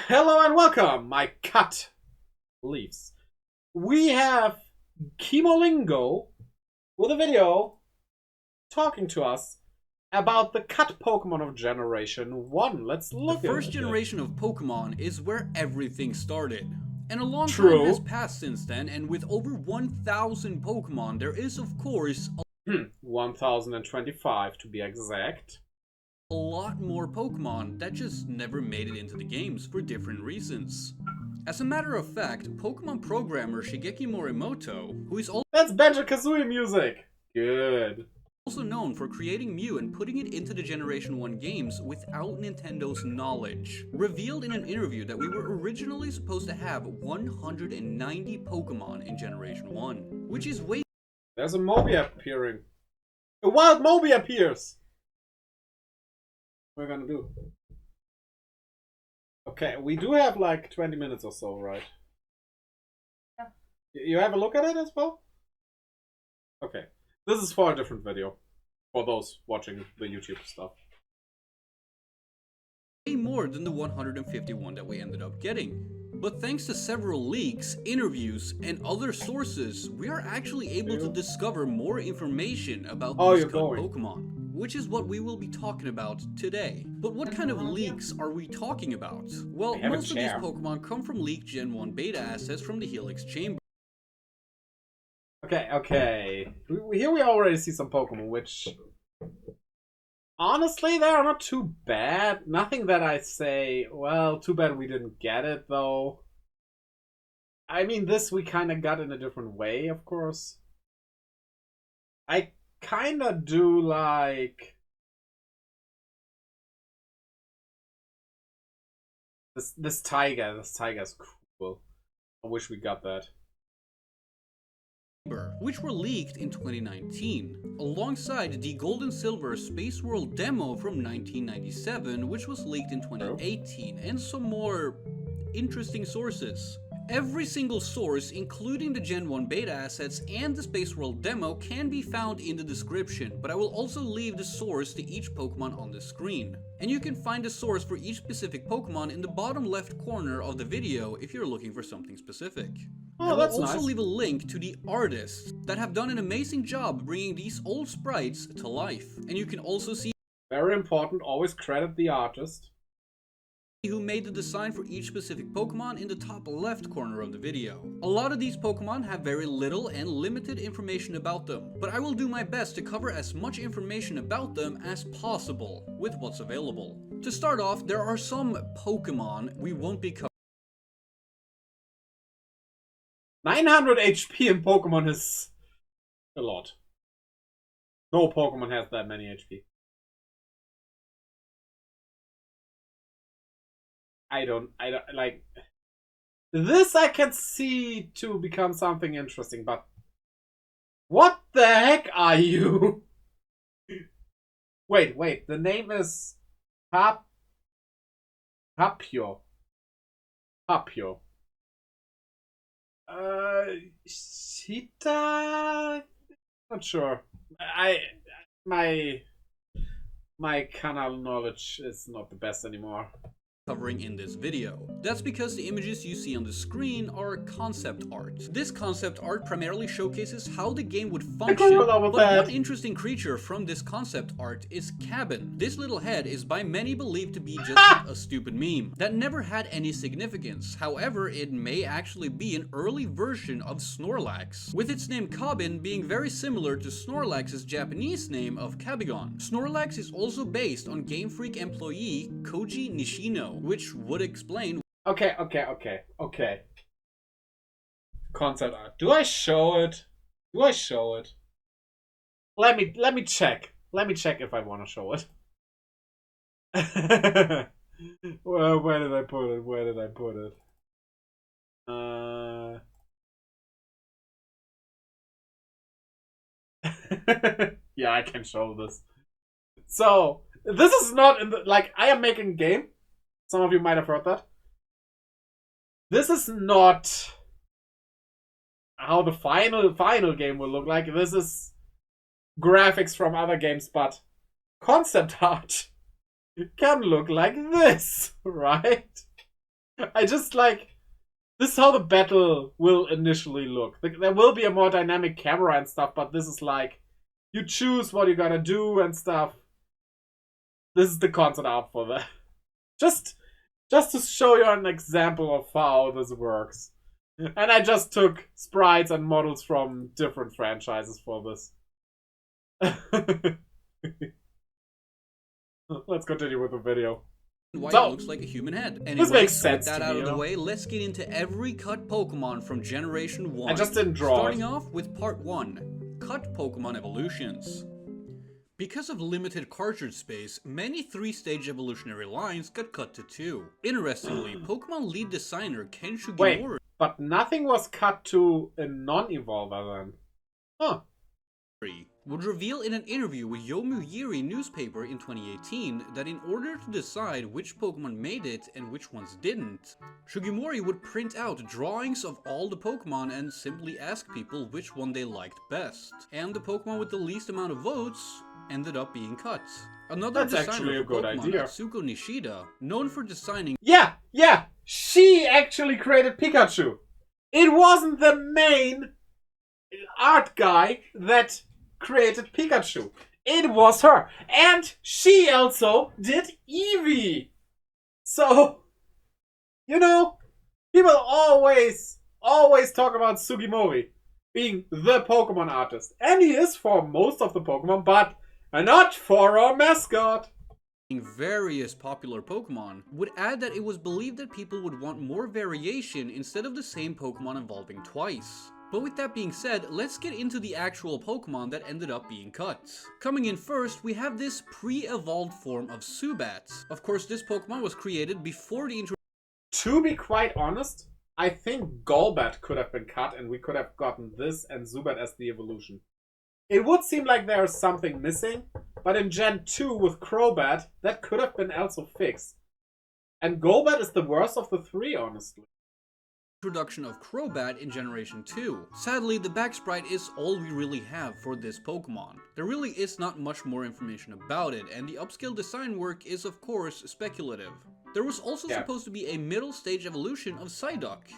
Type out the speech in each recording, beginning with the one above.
Hello and welcome, my cut leaves. We have Kimolingo with a video talking to us about the cut Pokemon of Generation 1. Let's look at it. The first generation of Pokemon is where everything started. And a long True. time has passed since then, and with over 1,000 Pokemon, there is of course 1025 to be exact. a lot more Pokemon that just never made it into the games for different reasons. As a matter of fact, Pokemon programmer Shigeki Morimoto, who is That's Banjo-Kazooie music! Good. also known for creating Mew and putting it into the Generation 1 games without Nintendo's knowledge, revealed in an interview that we were originally supposed to have 190 Pokemon in Generation 1, which is way There's a Moby appearing. A wild Moby appears! What are we gonna do? Okay, we do have like 20 minutes or so, right? Yeah. You have a look at it as well? Okay. This is for a different video. For those watching the YouTube stuff. more than the 151 that we ended up getting. But thanks to several leaks, interviews, and other sources, we are actually able to discover more information about these cut Pokemon, which is what we will be talking about today. But what kind of leaks are we talking about? Well, most of these Pokemon come from leaked Gen 1 beta assets from the Helix Chamber. Okay. Here we already see some Pokemon, which... honestly, they are not too bad. Nothing that I say, well, too bad we didn't get it, though. I mean, this we kind of got in a different way, of course. I kind of do like... This tiger. This tiger's cool. I wish we got that. Which were leaked in 2019, alongside the Gold and Silver Space World demo from 1997, which was leaked in 2018, and some more interesting sources. Every single source, including the Gen 1 beta assets and the Space World demo, can be found in the description, but I will also leave the source to each Pokemon on the screen. And you can find the source for each specific Pokemon in the bottom left corner of the video if you're looking for something specific. Oh, I will also nice. leave a link to the artists that have done an amazing job bringing these old sprites to life. And you can also see very important, always credit the artist who made the design for each specific Pokemon in the top left corner of the video. A lot of these Pokemon have very little and limited information about them, but I will do my best to cover as much information about them as possible with what's available. To start off, there are some Pokemon we won't be covering. 900 HP in Pokemon is a lot. No Pokemon has that many HP. I don't like this. I can see to become something interesting, but what the heck are you? Wait, the name is Papio. Shita? Not sure. My canal knowledge is not the best anymore. Covering in this video. That's because the images you see on the screen are concept art. This concept art primarily showcases how the game would function, but one interesting creature from this concept art is Cabin. This little head is by many believed to be just a stupid meme that never had any significance. However, it may actually be an early version of Snorlax, with its name Cabin being very similar to Snorlax's Japanese name of Cabigon. Snorlax is also based on Game Freak employee Koji Nishino, which would explain. Okay. Concept art. Do I show it? Let me check. Let me check if I want to show it. Well, where did I put it? Yeah, I can show this. So this is not in the I am making a game. Some of you might have heard that. This is not how the final game will look like. This is graphics from other games, but concept art can look like this, right? I just like, this is how the battle will initially look. There will be a more dynamic camera and stuff, but this is like, you choose what you gotta do and stuff. This is the concept art for that. Just to show you an example of how this works. And I just took sprites and models from different franchises for this. Let's continue with the video. Why it looks like a human head. Anyway, this makes sense. With that out of the way, let's get into every cut Pokemon from Generation 1. I just didn't draw Starting off with Part 1, Cut Pokemon Evolutions. Because of limited cartridge space, many 3-stage evolutionary lines got cut to 2. Interestingly, Pokemon lead designer Ken Sugimori... Wait, but nothing was cut to a non-evolver then? Huh. Would reveal in an interview with Yomiuri newspaper in 2018 that in order to decide which Pokemon made it and which ones didn't, Sugimori would print out drawings of all the Pokemon and simply ask people which one they liked best. And the Pokemon with the least amount of votes ended up being cut. Another designer for Pokemon, Atsuko Nishida, known for designing... Yeah! She actually created Pikachu! It wasn't the main art guy that created Pikachu. It was her. And she also did Eevee. So, you know, people always talk about Sugimori being the Pokemon artist. And he is for most of the Pokemon, but not for our mascot. Various popular Pokemon would add that it was believed that people would want more variation instead of the same Pokemon evolving twice. But with that being said, let's get into the actual Pokemon that ended up being cut. Coming in first, we have this pre-evolved form of Zubat. Of course, this Pokemon was created before the introduction. To be quite honest, I think Golbat could have been cut and we could have gotten this and Zubat as the evolution. It would seem like there is something missing, but in Gen 2 with Crobat, that could have been also fixed. And Golbat is the worst of the 3, honestly. Introduction of Crobat in Generation 2. Sadly, the back sprite is all we really have for this Pokemon. There really is not much more information about it, and the upscale design work is of course speculative. There was also supposed to be a middle stage evolution of Psyduck,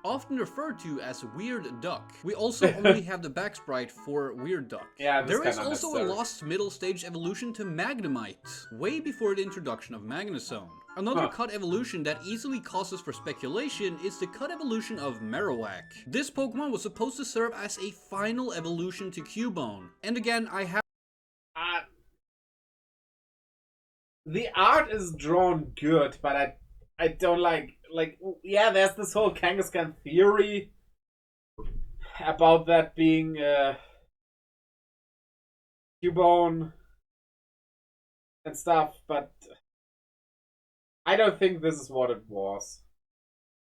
often referred to as Weird Duck. We also only have the back sprite for Weird Duck. There is also a lost middle stage evolution to Magnemite, way before the introduction of Magnezone. Another cut evolution that easily causes for speculation is the cut evolution of Marowak. This Pokemon was supposed to serve as a final evolution to Cubone. And again, I have... the art is drawn good, but I don't like, yeah, there's this whole Kangaskhan theory about that being Cubone and stuff, but I don't think this is what it was.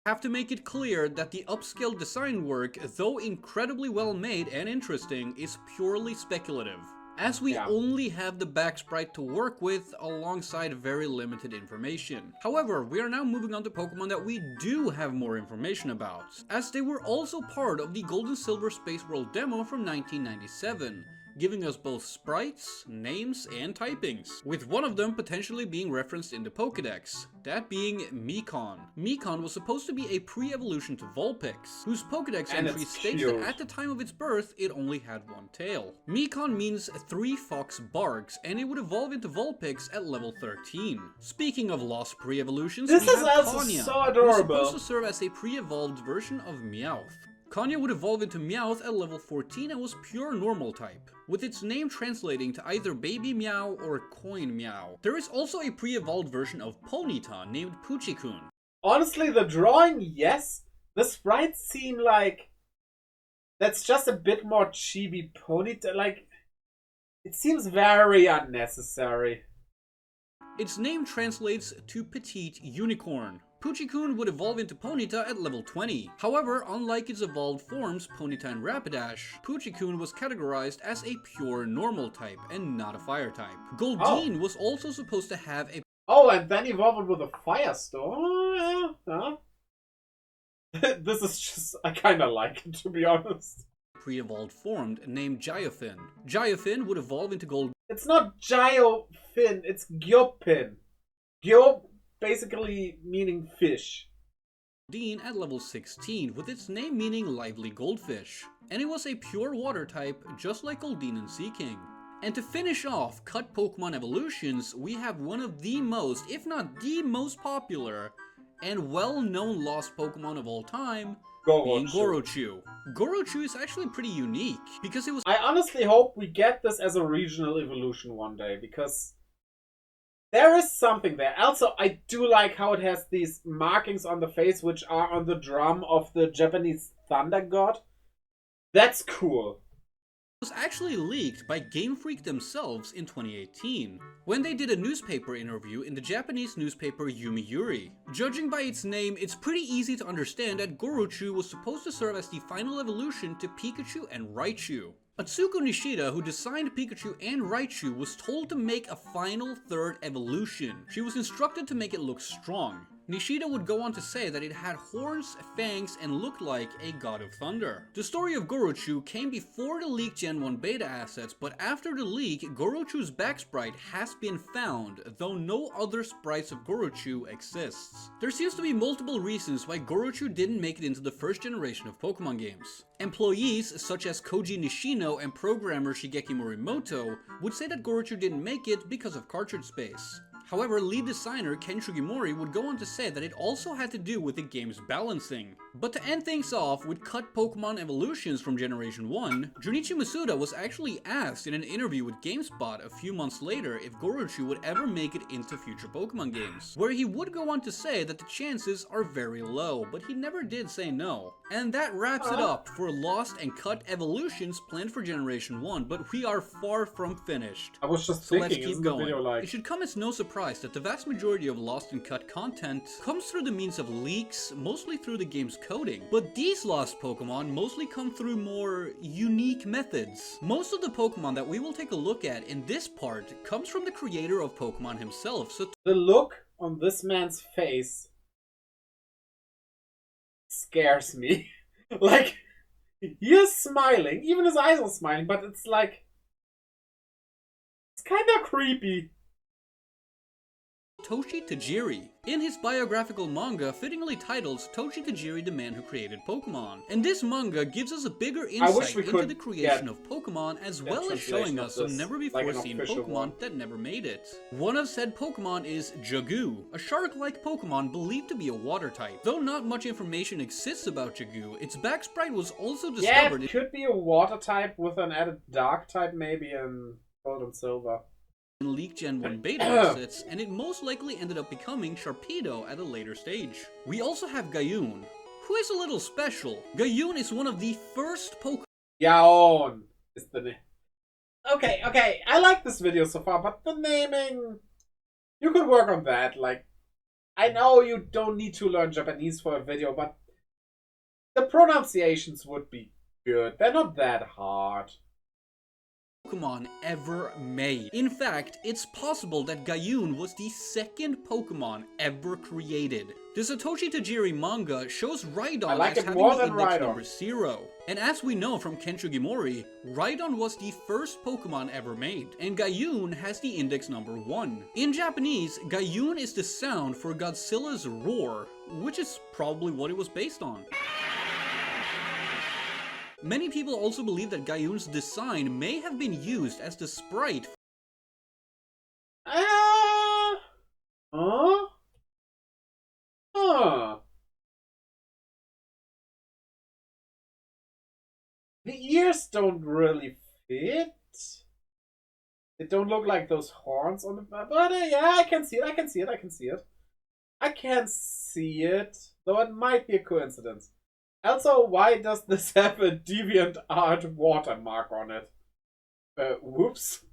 I have to make it clear that the upscale design work, though incredibly well made and interesting, is purely speculative, as we only have the back sprite to work with alongside very limited information. However, we are now moving on to Pokemon that we do have more information about, as they were also part of the Gold and Silver Space World demo from 1997. Giving us both sprites, names, and typings, with one of them potentially being referenced in the Pokédex, that being Mekon. Mekon was supposed to be a pre-evolution to Vulpix, whose Pokédex entry states that at the time of its birth, it only had one tail. Mekon means 3 fox barks, and it would evolve into Vulpix at level 13. Speaking of lost pre-evolutions, we have Konya, so adorable. who's supposed to serve as a pre-evolved version of Meowth. Konya would evolve into Meowth at level 14 and was pure normal type, with its name translating to either Baby Meow or Coin Meow. There is also a pre-evolved version of Ponyta named Puchikun. Honestly, the drawing, yes. The sprites seem like that's just a bit more chibi Ponyta. Like, it seems very unnecessary. Its name translates to Petite Unicorn. Puchikun would evolve into Ponyta at level 20. However, unlike its evolved forms, Ponyta and Rapidash, Puchikun was categorized as a pure normal type and not a fire type. Goldeen was also supposed to have a... Oh, and then evolved with a Firestorm? Oh, yeah. This is just... I kinda like it, to be honest. Pre-evolved form named Gyofin. Gyofin would evolve into Gold... It's not Gyofin, it's Gyopin. Gyop basically meaning fish. at level 16, with its name meaning lively goldfish. And it was a pure water type, just like Goldeen and Sea King. And to finish off cut Pokemon evolutions, we have one of the most, if not the most popular, and well-known lost Pokemon of all time, being Gorochu. Gorochu is actually pretty unique, because it was— I honestly hope we get this as a regional evolution one day, because there is something there. Also, I do like how it has these markings on the face, which are on the drum of the Japanese thunder god. That's cool. Was actually leaked by Game Freak themselves in 2018, when they did a newspaper interview in the Japanese newspaper Yomiuri. Judging by its name, it's pretty easy to understand that Gorochu was supposed to serve as the final evolution to Pikachu and Raichu. Atsuko Nishida, who designed Pikachu and Raichu, was told to make a final third evolution. She was instructed to make it look strong. Nishida would go on to say that it had horns, fangs, and looked like a god of thunder. The story of Gorochu came before the leaked Gen 1 beta assets, but after the leak, Gorochu's back sprite has been found, though no other sprites of Gorochu exists. There seems to be multiple reasons why Gorochu didn't make it into the first generation of Pokemon games. Employees such as Koji Nishino and programmer Shigeki Morimoto would say that Gorochu didn't make it because of cartridge space. However, lead designer Ken Sugimori would go on to say that it also had to do with the game's balancing. But to end things off with cut Pokemon evolutions from Generation 1, Junichi Masuda was actually asked in an interview with GameSpot a few months later if Gorochu would ever make it into future Pokemon games, where he would go on to say that the chances are very low, but he never did say no. And that wraps it up for lost and cut evolutions planned for Generation 1, but we are far from finished. I was just so thinking, let's keep going. It should come as no surprise that the vast majority of lost and cut content comes through the means of leaks, mostly through the game's coding. But these lost Pokemon mostly come through more unique methods. Most of the Pokemon that we will take a look at in this part comes from the creator of Pokemon himself, so the look on this man's face scares me. Like, he is smiling, even his eyes are smiling, but it's like, it's kind of creepy. Toshi Tajiri, in his biographical manga fittingly titled Toshi Tajiri, the Man Who Created Pokemon. And this manga gives us a bigger insight into the creation of Pokemon, as well as showing us some never before seen Pokemon that never made it. One of said Pokemon is Jagu, a shark-like Pokemon believed to be a water type. Though not much information exists about Jagu, its back sprite was also discovered— Yeah, it could be a water type with an added dark type maybe in Gold and Silver. In leaked Gen 1 beta assets, and it most likely ended up becoming Sharpedo at a later stage. We also have Gaioon, who is a little special. Gaioon is one of the first Pokemon— Yaon is the name. Okay, I like this video so far, but the naming, you could work on that. Like, I know you don't need to learn Japanese for a video, but the pronunciations would be good. They're not that hard. Pokemon ever made. In fact, it's possible that Gaioon was the second Pokemon ever created. The Satoshi Tajiri manga shows Rhydon as having the index number 0. And as we know from Ken Sugimori, Rhydon was the first Pokemon ever made, and Gaioon has the index number 1. In Japanese, Gaioon is the sound for Godzilla's roar, which is probably what it was based on. Many people also believe that Gaioon's design may have been used as the sprite. The ears don't really fit. They don't look like those horns on the back. But yeah, I can see it. I can see it. Though it might be a coincidence. Also, why does this have a DeviantArt watermark on it? Whoops.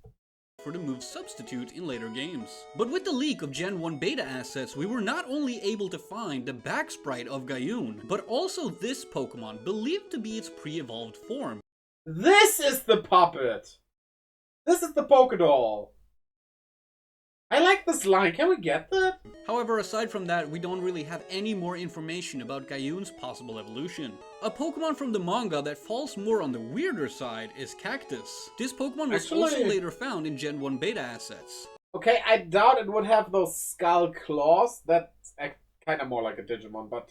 For the move substitute in later games. But with the leak of Gen 1 beta assets, we were not only able to find the back sprite of Gaioon, but also this Pokemon, believed to be its pre-evolved form. This is the puppet! This is the Pokédoll! I like this line, can we get that? However, aside from that, we don't really have any more information about Gaioon's possible evolution. A Pokemon from the manga that falls more on the weirder side is Cactus. This Pokemon was also later found in Gen 1 beta assets. Okay, I doubt it would have those skull claws. That's kind of more like a Digimon, but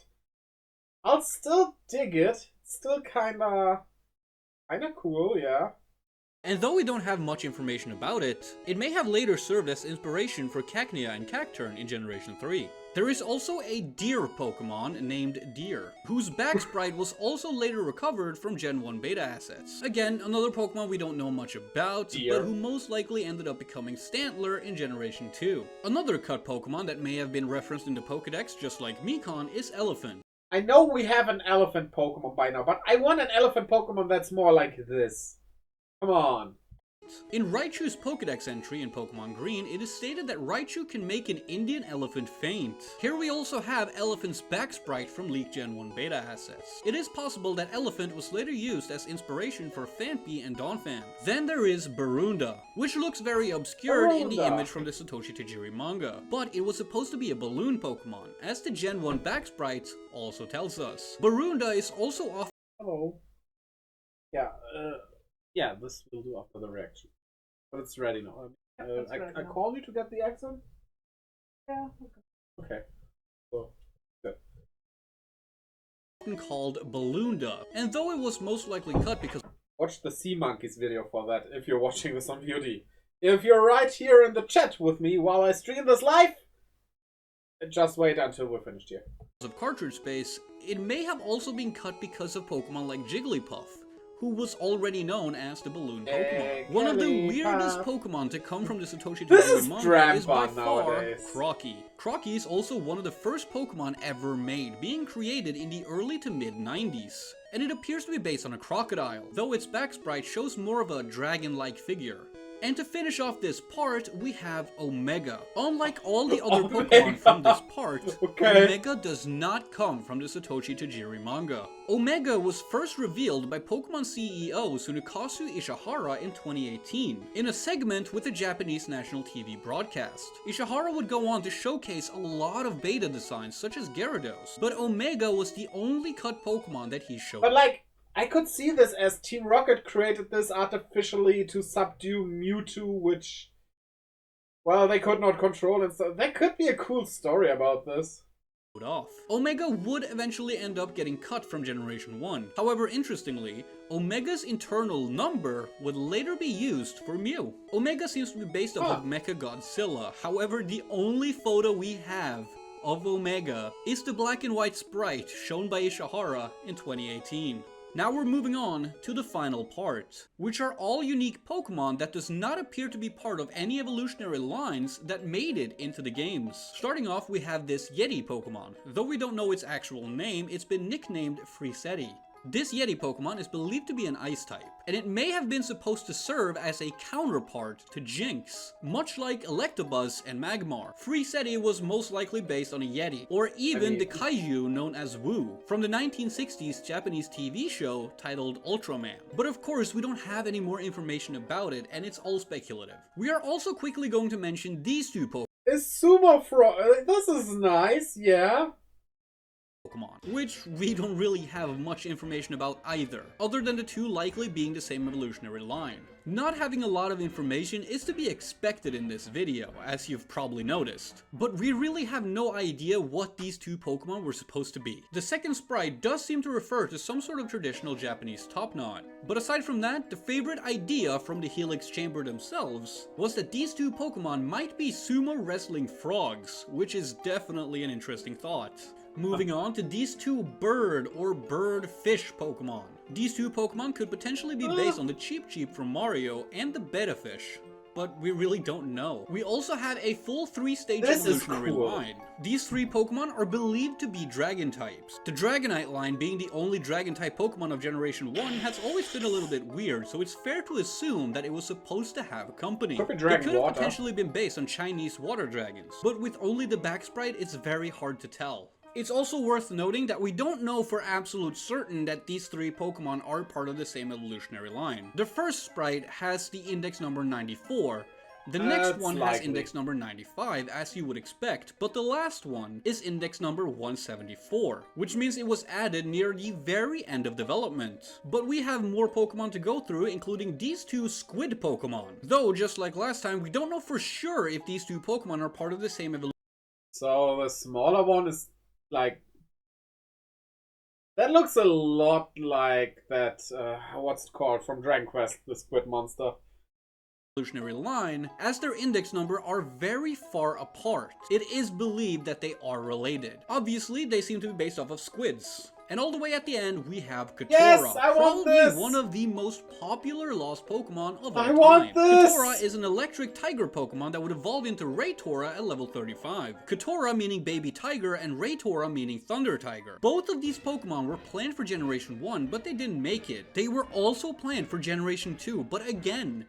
I'll still dig it. It's still kinda cool, yeah. And though we don't have much information about it, it may have later served as inspiration for Cacnea and Cacturn in Generation 3. There is also a deer Pokemon named Deer, whose back sprite was also later recovered from Gen 1 beta assets. Again, another Pokemon we don't know much about, Deer. but who most likely ended up becoming Stantler in Generation 2. Another cut Pokemon that may have been referenced in the Pokedex just like Mekon is Elephant. I know we have an elephant Pokemon by now, but I want an elephant Pokemon that's more like this. Come on. In Raichu's Pokedex entry in Pokemon Green, it is stated that Raichu can make an Indian elephant faint. Here we also have Elephant's back sprite from leaked Gen 1 beta assets. It is possible that Elephant was later used as inspiration for Phanpy and Donphan. Then there is Barunda, which looks very obscured in the image from the Satoshi Tajiri manga, but it was supposed to be a balloon Pokemon, as the Gen 1 back sprite also tells us. Barunda is also often— Hello. Yeah, this will do after the reaction. But it's ready now. I call you to get the accent? Yeah. Okay. So, good. Called Balloonda, and though it was most likely cut because— Watch the Sea Monkeys video for that if you're watching this on VOD. If you're right here in the chat with me while I stream this live, just wait until we're finished here. Of cartridge space, it may have also been cut because of Pokemon like Jigglypuff, who was already known as the Balloon Pokemon. One of the weirdest Pokemon to come from the Satoshi Tajiri manga is by far Crocky. Crocky is also one of the first Pokemon ever made, being created in the early to mid-90s. And it appears to be based on a crocodile, though its back sprite shows more of a dragon-like figure. And to finish off this part, we have Omega. Unlike all the other Pokemon from this part, Omega does not come from the Satoshi Tajiri manga. Omega was first revealed by Pokemon CEO Tsunekazu Ishihara in 2018, in a segment with the Japanese national TV broadcast. Ishihara would go on to showcase a lot of beta designs such as Gyarados, but Omega was the only cut Pokemon that he showed. But like, I could see this as Team Rocket created this artificially to subdue Mewtwo, which, well, they could not control, and so there could be a cool story about this. Off. Omega would eventually end up getting cut from Generation 1. However, interestingly, Omega's internal number would later be used for Mew. Omega seems to be based off of Mecha Godzilla. However, the only photo we have of Omega is the black and white sprite shown by Ishihara in 2018. Now we're moving on to the final part, which are all unique Pokemon that does not appear to be part of any evolutionary lines that made it into the games. Starting off, we have this Yeti Pokemon. Though we don't know its actual name, it's been nicknamed Freezetti. This Yeti Pokemon is believed to be an Ice type, and it may have been supposed to serve as a counterpart to Jynx. Much like Electabuzz and Magmar, Freezetti was most likely based on a Yeti, or even the kaiju known as Wu, from the 1960s Japanese TV show titled Ultraman. But of course, we don't have any more information about it, and it's all speculative. We are also quickly going to mention these two Pokemon. Is Sumo Frog? This is nice, yeah. Which we don't really have much information about either, other than the two likely being the same evolutionary line. Not having a lot of information is to be expected in this video, as you've probably noticed, but we really have no idea what these two Pokemon were supposed to be. The second sprite does seem to refer to some sort of traditional Japanese top knot, but aside from that, the favorite idea from the Helix Chamber themselves was that these two Pokemon might be sumo wrestling frogs, which is definitely an interesting thought. Moving on to these two bird or bird-fish Pokemon. These two Pokemon could potentially be based on the Cheep Cheep from Mario and the Betta Fish, but we really don't know. We also have a full 3-stage evolutionary line. These three Pokemon are believed to be Dragon types. The Dragonite line, being the only Dragon type Pokemon of Generation 1, has always been a little bit weird, so it's fair to assume that it was supposed to have a company. It could have potentially been based on Chinese water dragons, but with only the back sprite, it's very hard to tell. It's also worth noting that we don't know for absolute certain that these three Pokemon are part of the same evolutionary line. The first sprite has the index number 94, the next one has index number 95, as you would expect, but the last one is index number 174, which means it was added near the very end of development. But we have more Pokemon to go through, including these two squid Pokemon. Though, just like last time, we don't know for sure if these two Pokemon are part of the same evolution. So the smaller one is like That looks a lot like that, what's it called, from Dragon Quest, the squid monster. Evolutionary line, as their index number are very far apart. It is believed that they are related. Obviously, they seem to be based off of squids. And all the way at the end, we have Katora. Yes, I want probably this! one of the most popular lost Pokemon of all time. I want this! Katora is an electric tiger Pokemon that would evolve into Raytora at level 35. Katora meaning baby tiger and Raytora meaning thunder tiger. Both of these Pokemon were planned for Generation 1, but they didn't make it. They were also planned for Generation 2, but again,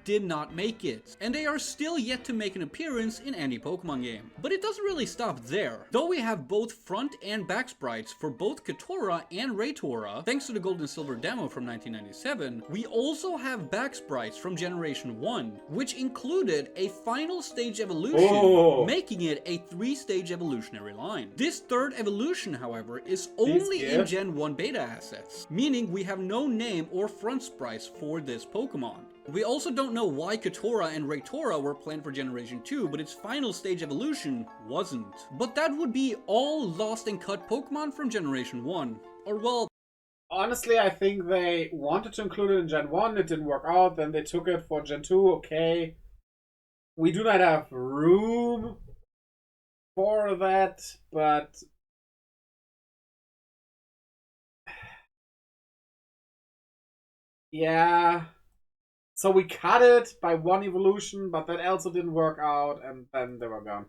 did not make it. And they are still yet to make an appearance in any Pokemon game. But it doesn't really stop there. Though we have both front and back sprites for both Katora and Raytora, thanks to the Gold and Silver demo from 1997, we also have back sprites from Generation 1, which included a final stage evolution, making it a 3-stage evolutionary line. This third evolution, however, is only in Gen 1 beta assets, meaning we have no name or front sprites for this Pokemon. We also don't know why Katora and Raytora were planned for Generation 2, but its final stage evolution wasn't. But that would be all lost and cut Pokemon from Generation 1. Or well... Honestly, I think they wanted to include it in Gen 1, it didn't work out, then they took it for Gen 2, okay. We do not have room for that, but... yeah... So we cut it by 1 evolution, but that also didn't work out, and then they were gone.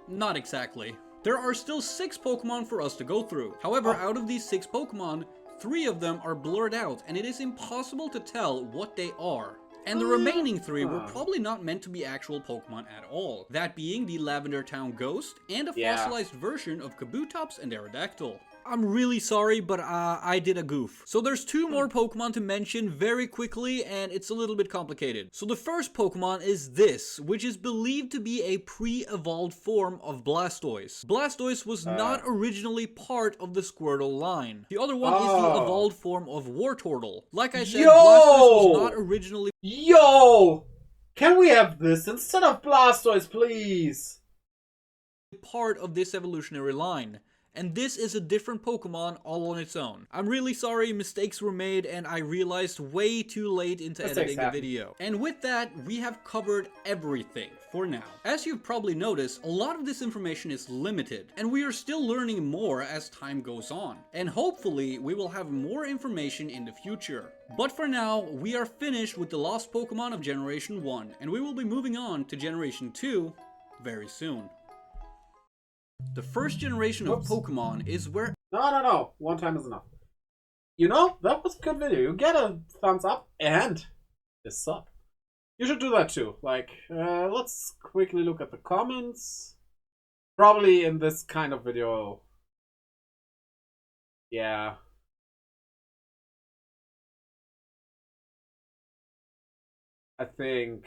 Not exactly. There are still 6 Pokemon for us to go through. However, out of these 6 Pokemon, 3 of them are blurred out, and it is impossible to tell what they are. And the remaining 3 were probably not meant to be actual Pokemon at all. That being the Lavender Town Ghost, and a fossilized version of Kabutops and Aerodactyl. I'm really sorry, but I did a goof. So there's 2 more Pokemon to mention very quickly, and it's a little bit complicated. So the first Pokemon is this, which is believed to be a pre-evolved form of Blastoise. Blastoise was not originally part of the Squirtle line. The other one is the evolved form of Wartortle. Like I said, Blastoise was not originally... Yo! Can we have this instead of Blastoise, please? ...part of this evolutionary line. And this is a different Pokemon all on its own. I'm really sorry, mistakes were made and I realized way too late into editing the video. And with that, we have covered everything for now. As you've probably noticed, a lot of this information is limited, and we are still learning more as time goes on. And hopefully, we will have more information in the future. But for now, we are finished with the lost Pokemon of Generation 1, and we will be moving on to Generation 2 very soon. The first generation of Pokemon is where... No. 1 time is enough. You know, that was a good video. You get a thumbs up and a sub. You should do that too. Like, let's quickly look at the comments. Probably in this kind of video. Yeah. I think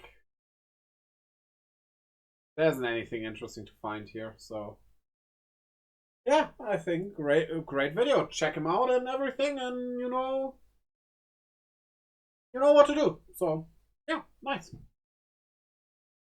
there isn't anything interesting to find here, so... yeah, I think great video. Check him out and everything, and you know what to do. So, yeah, nice.